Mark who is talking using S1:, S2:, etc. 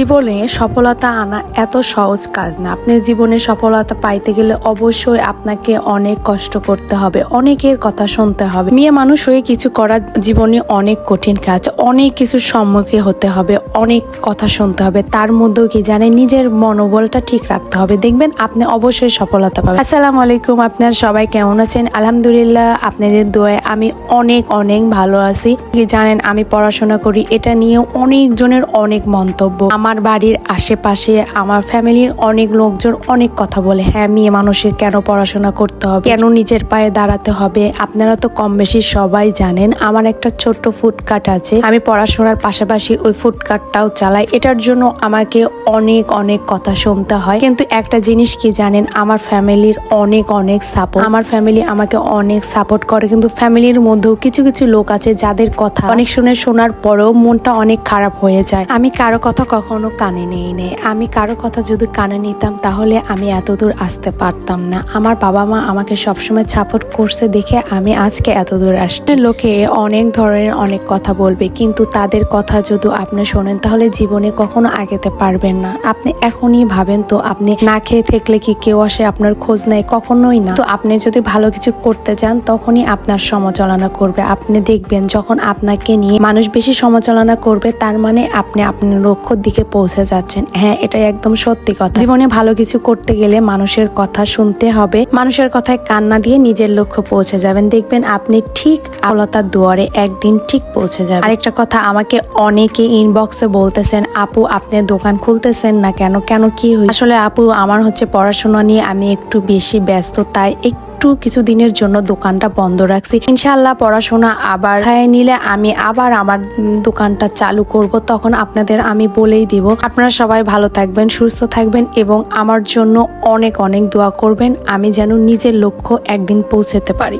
S1: জীবনে সফলতা আনা এত সহজ কাজ না। আপনি জীবনে সফলতা পাইতে গেলে অবশ্যই আপনাকে অনেক কষ্ট করতে হবে, অনেকের কথা শুনতে হবে। মেয়ে মানুষ হয়ে কিছু করা জীবনে অনেক কঠিন কাজ, অনেক কিছুর সম্মুখীন হতে হবে, অনেক কথা শুনতে হবে। তার মধ্যেও কি জানেন, নিজের মনোবলটা ঠিক রাখতে হবে, দেখবেন আপনি অবশ্যই সফলতা পাবেন। আসসালামু আলাইকুম, আপনারা সবাই কেমন আছেন? আলহামদুলিল্লাহ, আপনাদের দোয়ায় আমি অনেক অনেক ভালো আছি। কি জানেন, আমি পড়াশোনা করি, এটা নিয়ে অনেকজনের অনেক মন্তব্য। আমার বাড়ির আশেপাশে আমার ফ্যামিলির অনেক লোকজন অনেক কথা বলে, হ্যাঁ মেয়ে মানুষের কেন পড়াশোনা করতে হবে, কেন নিজের পায়ে দাঁড়াতে হবে। আপনারা তো কম বেশি সবাই জানেন আমার একটা ছোট্ট ফুডকার্ট আছে, আমি পড়াশোনার পাশাপাশি ওই ফুডকার্টটাও চালাই। এটার জন্য আমাকে অনেক অনেক কথা শুনতে হয়, কিন্তু একটা জিনিস কি জানেন, আমার ফ্যামিলির অনেক অনেক সাপোর্ট। আমার ফ্যামিলি আমাকে অনেক সাপোর্ট করে, কিন্তু ফ্যামিলির মধ্যেও কিছু কিছু লোক আছে যাদের কথা অনেক শোনার পরেও মনটা অনেক খারাপ হয়ে যায়। আমি কারো কথা কখনো কানে নেই। আমি কারো কথা যদি কানে নিতাম তাহলে আমি এতদূর আসতে পারতাম না। আমার বাবা মা আমাকে সবসময় সাপোর্ট করছে দেখে আমি আজকে এতদূর আসছি। লোকে অনেক ধরনের অনেক কথা বলবে, কিন্তু তাদের কথা যদি আপনি শোনেন তাহলে জীবনে কখনো আগাতে পারবেন না। আপনি এখনই ভাবেন তো, আপনি না খেয়ে থাকলে কি কেউ আসে আপনার খোঁজ নেয়? কখনোই না। তো আপনি যদি ভালো কিছু করতে চান তখনই আপনার সমালোচনা করবে। আপনি দেখবেন যখন আপনাকে নিয়ে মানুষ বেশি সমালোচনা করবে, তার মানে আপনি আপনার লক্ষ্যের দিকে পৌঁছে যাচ্ছেন। হ্যাঁ, এটাই একদম সত্যি কথা। জীবনে ভালো কিছু করতে গেলে মানুষের কথা শুনতে হবে, মানুষের কথায় কান্না দিয়ে নিজের লক্ষ্য পৌঁছে যাবেন। দেখবেন আপনি ঠিক সফলতার দুয়ারে একদিন ঠিক পৌঁছে যাবেন। আরেকটা কথা, আমাকে অনেকে ইনবক্সে বলতেছেন, আপু আপনি দোকান খুলতেছেন না কেন? কি হয়েছে? আসলে আপু, আমার পড়াশোনা নিয়ে আমি একটু বেশি ব্যস্ত, তাই একটু কিছু দিনের জন্য দোকানটা বন্ধ রাখছি। ইনশাআল্লাহ পড়াশোনা আবার ছায় নিলে আমি আবার আমার দোকানটা চালু করব, তখন আপনাদের আমি বলেই দিব। আপনারা সবাই ভালো থাকবেন, সুস্থ থাকবেন এবং আমার জন্য অনেক অনেক দোয়া করবেন, আমি যেন নিজের লক্ষ্য একদিন পৌঁছাতে পারি।